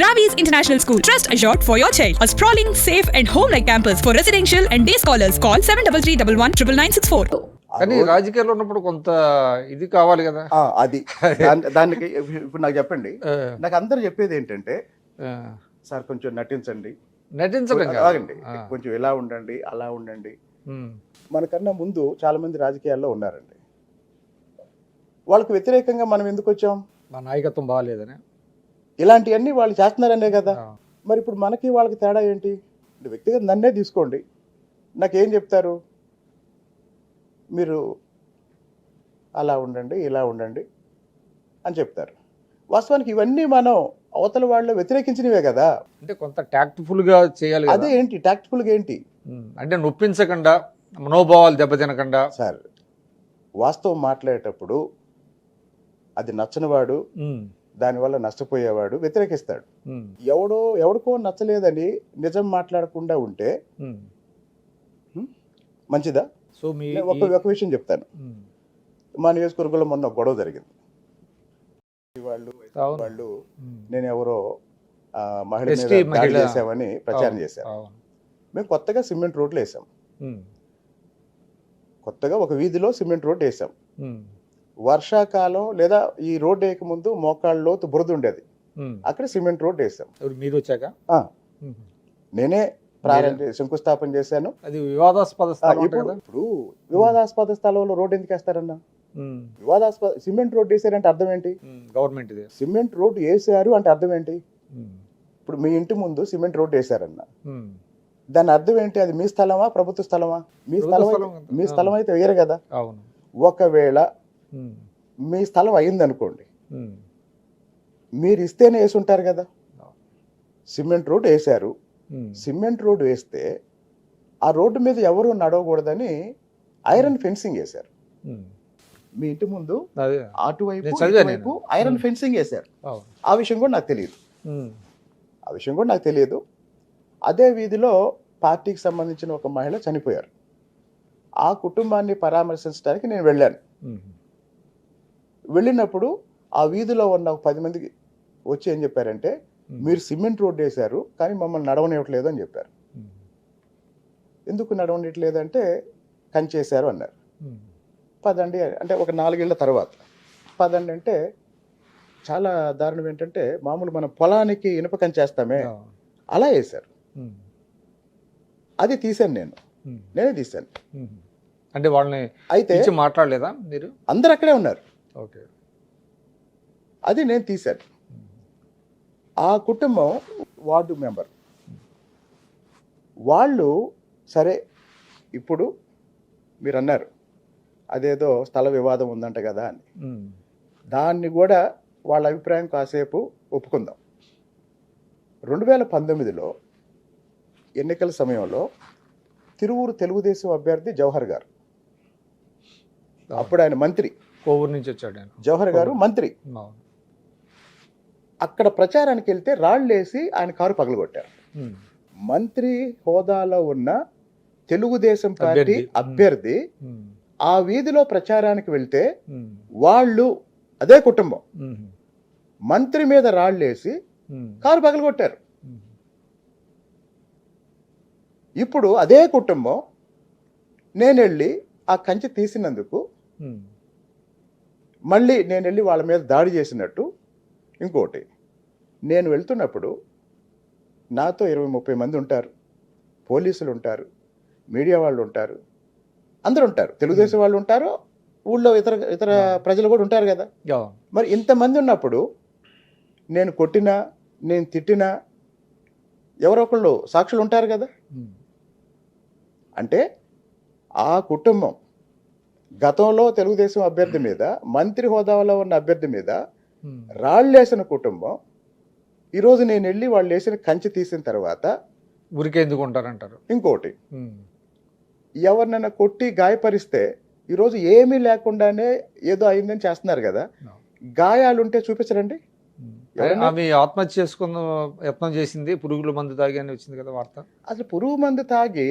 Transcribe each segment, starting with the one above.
Ravi's International School. Trust assured for your child. A sprawling, safe and home-like campus for residential and day scholars. Call 7331 99964. కానీ రాజకీయాల్లో ఉన్నప్పుడు కొంత ఇది కావాలి కదా. అది దానికి ఇప్పుడు నాకు చెప్పండి. నాకు అందరూ చెప్పేది ఏంటంటే సార్ కొంచెం నటించండి, ఆగండి, కొంచెం ఇలా ఉండండి, అలా ఉండండి. మనకన్నా ముందు చాలా మంది రాజకీయాల్లో ఉన్నారండి. వాళ్ళకు వ్యతిరేకంగా మనం ఎందుకు వచ్చాం? మా నాయకత్వం బాగాలేదని ఇలాంటివన్నీ వాళ్ళు చేస్తున్నారనే కదా. మరి ఇప్పుడు మనకి వాళ్ళకి తేడా ఏంటి? వ్యక్తిగత నన్నే తీసుకోండి, నాకేం చెప్తారు? మీరు అలా ఉండండి, ఇలా ఉండండి అని చెప్తారు. వాస్తవానికి ఇవన్నీ మనం అవతల వాళ్ళు వ్యతిరేకించినవే కదా. అంటే కొంత టాక్ట్ఫుల్గా చేయాలి. అదే ఏంటి టాక్ట్ఫుల్గా ఏంటి అంటే నొప్పించకుండా, మనోభావాలు దెబ్బతినకుండా. సార్, వాస్తవం మాట్లాడేటప్పుడు అది నచ్చనివాడు, దానివల్ల నష్టపోయేవాడు వ్యతిరేకిస్తాడు. ఎవడికో నచ్చలేదని నిజం మాట్లాడకుండా ఉంటే మంచిదా? సో ఒక విషయం చెప్తాను. మా నియోజకవర్గంలో మొన్న గొడవ జరిగింది. వాళ్ళు నేను ఎవరో మహిళ మీద దాడి చేసామని ప్రచారం చేశారు. మేము కొత్తగా సిమెంట్ రోడ్లు వేసాం. కొత్తగా ఒక వీధిలో సిమెంట్ రోడ్ వేసాం. వర్షాకాలం లేదా ఈ రోడ్ వేయక ముందు మోకాళ్ళ లోతు బురద ఉండేది, అక్కడ సిమెంట్ రోడ్ వేసాం. మీరు వచ్చాక నేనే శంకుస్థాపన చేశాను. అది వివాదాస్పద స్థలం. ఇప్పుడు వివాదాస్పద స్థలంలో రోడ్ ఎందుకు వేస్తారన్నా? వివాదాస్పద సిమెంట్ రోడ్ వేసారంటే అర్థం ఏంటి? గవర్నమెంట్ సిమెంట్ రోడ్ వేసారు అంటే అర్థం ఏంటి? ఇప్పుడు మీ ఇంటి ముందు సిమెంట్ రోడ్ వేసారన్న, దాని అర్థం ఏంటి? అది మీ స్థలమా, ప్రభుత్వ స్థలమా? మీ స్థలం అయితే వేయరు కదా. ఒకవేళ మీ స్థలం అయింది అనుకోండి, మీరు ఇస్తేనే వేసి ఉంటారు కదా. సిమెంట్ రోడ్ వేసారు, సిమెంట్ రోడ్ వేస్తే ఆ రోడ్డు మీద ఎవరు నడవకూడదని ఐరన్ ఫెన్సింగ్ వేశారు. మీ ఇంటి ముందు అటువైపు ఐరన్ ఫెన్సింగ్ వేశారు. ఆ విషయం కూడా నాకు తెలియదు. అదే వీధిలో పార్టీకి సంబంధించిన ఒక మహిళ చనిపోయారు. ఆ కుటుంబాన్ని పరామర్శించడానికి నేను వెళ్ళాను. వెళ్ళినప్పుడు ఆ వీధిలో ఉన్న 10 మందికి వచ్చి ఏం చెప్పారంటే, మీరు సిమెంట్ రోడ్ వేశారు కానీ మమ్మల్ని నడవనివ్వట్లేదు అని చెప్పారు. ఎందుకు నడవనివ్వట్లేదు అంటే కంచేశారు అన్నారు. పదండి అంటే ఒక 4 ఏళ్ల తర్వాత పదండి అంటే చాలా దారుణం ఏంటంటే, మామూలు మనం పొలానికి ఇనుప కంచేస్తామే అలా వేశారు. అది తీశాను, నేనే తీశాను. అంటే వాళ్ళని అయితే మాట్లాడలేదా మీరు? అందరు అక్కడే ఉన్నారు. ఓకే, అది నేను తీశాను. ఆ కుటుంబం వార్డు మెంబర్ వాళ్ళు, సరే ఇప్పుడు మీరు అన్నారు అదేదో స్థల వివాదం ఉందంట కదా అని, దాన్ని కూడా వాళ్ళ అభిప్రాయం కాసేపు ఒప్పుకుందాం. 2019లో ఎన్నికల సమయంలో తిరువూరు తెలుగుదేశం అభ్యర్థి జవహర్ గారు, అప్పుడు ఆయన మంత్రి, కోవూరు నుంచి వచ్చాడు ఆయన, జవహర్ గారు మంత్రి, అక్కడ ప్రచారానికి వెళ్తే రాళ్ళేసి ఆయన కారు పగలగొట్టారు. మంత్రి హోదాలో ఉన్న తెలుగుదేశం పార్టీ అభ్యర్థి ఆ వీధిలో ప్రచారానికి వెళ్తే వాళ్ళు, అదే కుటుంబం, మంత్రి మీద రాళ్ళేసి కారు పగలగొట్టారు. ఇప్పుడు అదే కుటుంబం నేను వెళ్ళి ఆ కంచె తీసినందుకు మళ్ళీ నేను వెళ్ళి వాళ్ళ మీద దాడి చేసినట్టు. ఇంకోటి, నేను వెళ్తున్నప్పుడు నాతో 20-30 మంది ఉంటారు, పోలీసులు ఉంటారు, మీడియా వాళ్ళు ఉంటారు, అందరూ ఉంటారు, తెలుగుదేశం వాళ్ళు ఉంటారు, ఊళ్ళో ఇతర ప్రజలు కూడా ఉంటారు కదా. మరి ఇంతమంది ఉన్నప్పుడు నేను కొట్టినా, నేను తిట్టినా ఎవరో ఒకళ్ళు సాక్షులు ఉంటారు కదా. అంటే ఆ కుటుంబం గతంలో తెలుగుదేశం అభ్యర్థి మీద, మంత్రి హోదాలో ఉన్న అభ్యర్థి మీద రాళ్ళేసిన కుటుంబం ఈరోజు నేను వెళ్ళి వాళ్ళు వేసిన కంచె తీసిన తర్వాత ఉరికెందుకు ఉంటారంటారు. ఇంకోటి, ఎవరినైనా కొట్టి గాయపరిస్తే ఈరోజు ఏమీ లేకుండానే ఏదో అయిందని చేస్తున్నారు కదా. గాయాలుంటే చూపించరండి. ఆమె ఆత్మహత్య చేసుకున్న యత్నం చేసింది, పురుగుల మందు తాగి అని వచ్చింది కదా వార్త. అసలు పురుగు మందు తాగి,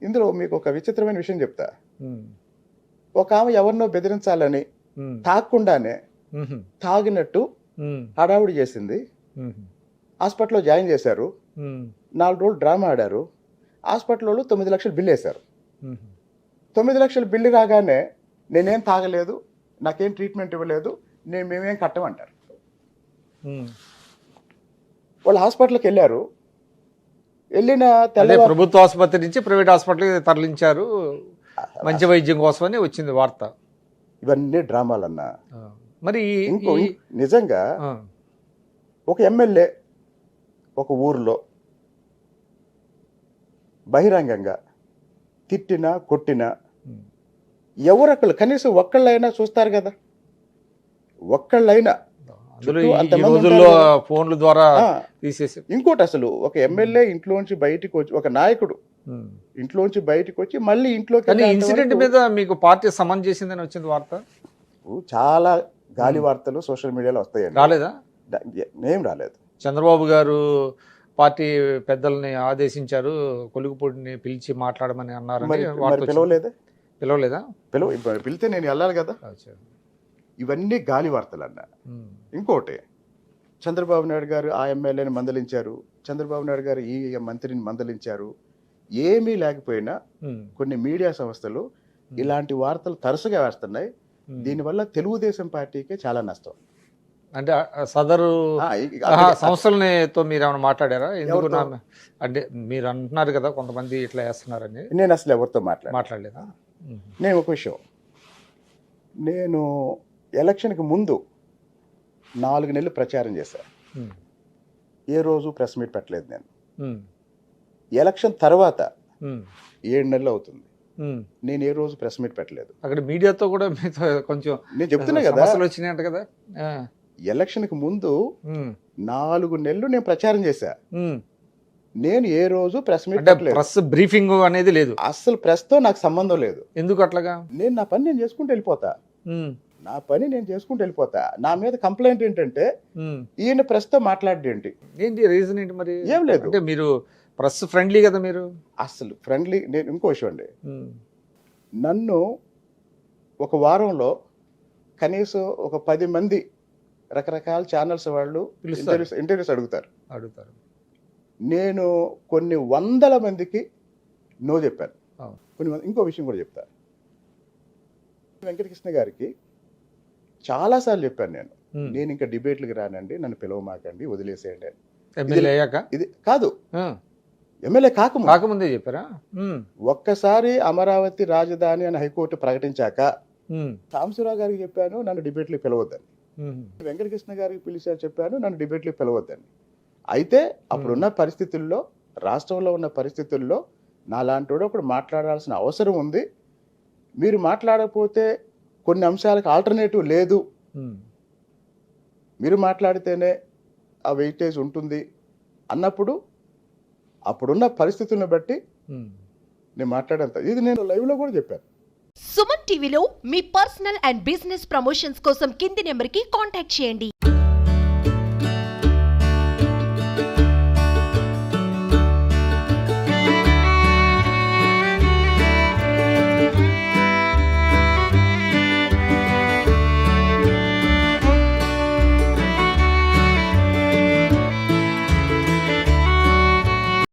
ఇందులో మీకు ఒక విచిత్రమైన విషయం చెప్తా. ఒక ఆమె ఎవరినో బెదిరించాలని తాగకుండానే తాగినట్టు హడావుడి చేసింది. హాస్పిటల్లో జాయిన్ చేశారు, ఉమ్, 4 రోజులు డ్రామా ఆడారు, హాస్పిటల్ వాళ్ళు 9 లక్షలు బిల్లు వేశారు. ఉమ్, 9 లక్షలు బిల్లు రాగానే నేనేం తాగలేదు, నాకేం ట్రీట్మెంట్ ఇవ్వలేదు, మేమేం కట్టమంటారు. ఉమ్. వాళ్ళు హాస్పిటల్కి వెళ్ళారు, వెళ్ళిన అదే ప్రభుత్వ ఆసుపత్రి నుంచి ప్రైవేట్ హాస్పిటల్కి తరలించారు మంచి వైద్యం కోసమని వచ్చింది వార్త. ఇవన్నీ డ్రామాలన్నా. ఆ, మరి ఇంకో నిజంగా ఒక ఎమ్మెల్యే ఒక ఊరిలో బహిరంగంగా తిట్టినా కొట్టినా ఎవరొక్కళ్ళు కనీసం ఒక్కళ్ళైనా చూస్తారు కదా, ఒక్కళ్ళైనా. అందులో చుట్టూ ఈ అంతమంది రోజుల్లో ఉంటారు కదా. ఫోన్ల ద్వారా ఆ, తీసేసి ఇంకోటి అసలు ఒక ఎమ్మెల్యే ఇంట్లోంచి బయటికి వచ్చి, ఒక నాయకుడు ఇంట్లోంచి బయటికి వచ్చి మళ్ళీ ఇంట్లోకి కానీ వెళ్ళేంత ఇన్సిడెంట్ వరకు మీద మీకు పార్టీ సమన్ చేసిందని వచ్చింది వార్త. చాలా గాలి వార్తలు సోషల్ మీడియాలో వస్తాయండి. రాలేదా? ఏం రాలేదు. చంద్రబాబు గారు పార్టీ పెద్దల్ని ఆదేశించారు, కొలుగుపూడిని పిలిచి మాట్లాడమని అన్నారని మరి వార్త వచ్చింది. పిలవలేదే, పిలవలేదా? పిలితే నేను వెళ్ళాలి కదా. అచ్చా. ఇవన్నీ గాలి వార్తలు అన్న. ఉమ్, ఇంకోటి, చంద్రబాబు నాయుడు గారు ఆ ఎమ్మెల్యేని మందలించారు, చంద్రబాబు నాయుడు గారు ఈ మంత్రిని మందలించారు. ఏమీ లేకపోయినా ఉమ్, కొన్ని మీడియా సంస్థలు ఇలాంటి వార్తలు తరచుగా వేస్తున్నాయి. దీనివల్ల తెలుగుదేశం పార్టీకి చాలా నష్టం. అంటే సదరు ఆ, అందుకే- సంస్థలతో మీరు ఏమైనా మాట్లాడారా? ఎందుకు ఎవరితో? అంటే మీరు అంటున్నారు కదా కొంతమంది ఇట్లా వేస్తున్నారని, నేను అసలు ఎవరితో మాట్లాడలేదా? ఉమ్, నేను ఒక విషయం, నేను ఎలక్షన్కి ముందు 4 నెలలు ప్రచారం చేశాను. ఉమ్, ఏ రోజు ప్రెస్ మీట్ పెట్టలేదు నేను. ఉమ్, ఎలక్షన్ తర్వాత ఉమ్, 7 నెలలు అవుతుంది, ఉమ్. నేను ఏ రోజు ప్రెస్ మీట్ పెట్టలేదు. అక్కడ మీడియాతో కూడా మీతో కొంచెం నేను చెప్తున్నా కదా, సమస్యలు వచ్చినాయంట కదా. ఆ, ఎలక్షన్కి ముందు ఉమ్, 4 నెలలు నేను ప్రచారం చేశా. ఉమ్. నేను ఏ రోజు ప్రెస్ మీట్ అంటే పెట్టలేదు. ప్రెస్ బ్రీఫింగ్ అనేది లేదు. అసలు ప్రెస్తో నాకు సంబంధం లేదు. ఎందుకు అట్లాగా? నేను నా పని నేను చేసుకుంటూ వెళ్ళిపోతా. ఉమ్, నా పని నేను చేసుకుంటూ వెళ్ళిపోతా. నా మీద కంప్లైంట్ ఏంటంటే ఉమ్. ఈయన ప్రెస్తో మాట్లాడేంటి. ఏంటి రీజన్ ఏంటి మరి? ఏం లేదు. అంటే మీరు ప్రెస్ ఫ్రెండ్లీ కదా మీరు. అసలు ఫ్రెండ్లీ. నేను ఇంకో విషయం అండి, ఉమ్, నన్ను ఒక వారంలో కనీసం ఒక 10 మంది రకరకాల ఛానల్స్ వాళ్ళు పిలుస్తారు. ఇంటర్వ్యూస్ అడుగుతారు. అడుగుతారు. నేను కొన్ని 100 మందికి నో చెప్పాను. అవును. ఇంకో విషయం కూడా చెప్తా. వెంకటకృష్ణ గారికి చాలాసార్లు చెప్పాను నేను, ఉమ్. నేను ఇంకా డిబేట్లకు రానండి, నన్ను పిలవమాకండి, వదిలేసేయండి అని. ఎమ్మెల్యే అయ్యాక ఇది కాదు, ఆ, ఎమ్మెల్యే కాకముందు. కాకముందే చెప్పారా? ఉమ్, ఒక్కసారి అమరావతి రాజధాని అని హైకోర్టు ప్రకటించాక ఉమ్, సాంబశివరావు గారికి చెప్పాను నన్ను డిబేట్లకు పిలవద్దని. ఉమ్, వెంకటకృష్ణ గారికి పిలిచారు, చెప్పాను నన్ను డిబేట్లకు పిలవద్దని. అయితే అప్పుడున్న పరిస్థితుల్లో, రాష్ట్రంలో ఉన్న పరిస్థితుల్లో నాలాంటి వాడు ఒకడు మాట్లాడాల్సిన అవసరం ఉంది. మీరు మాట్లాడకపోతే కొన్ని అంశాలకు ఆల్టర్నేటివ్ లేదు, ఉమ్. మీరు మాట్లాడితేనే ఆ వెయిటేజ్ ఉంటుంది అన్నప్పుడు, అప్పుడున్న పరిస్థితులను బట్టి ఉమ్. నేను మాట్లాడేంత. ఇది నేను లైవ్లో కూడా చెప్పాను. సుమన్ టీవీలో మీ పర్సనల్ అండ్ బిజినెస్ ప్రమోషన్స్ కోసం కింది నెంబర్కి కాంటాక్ట్ చేయండి.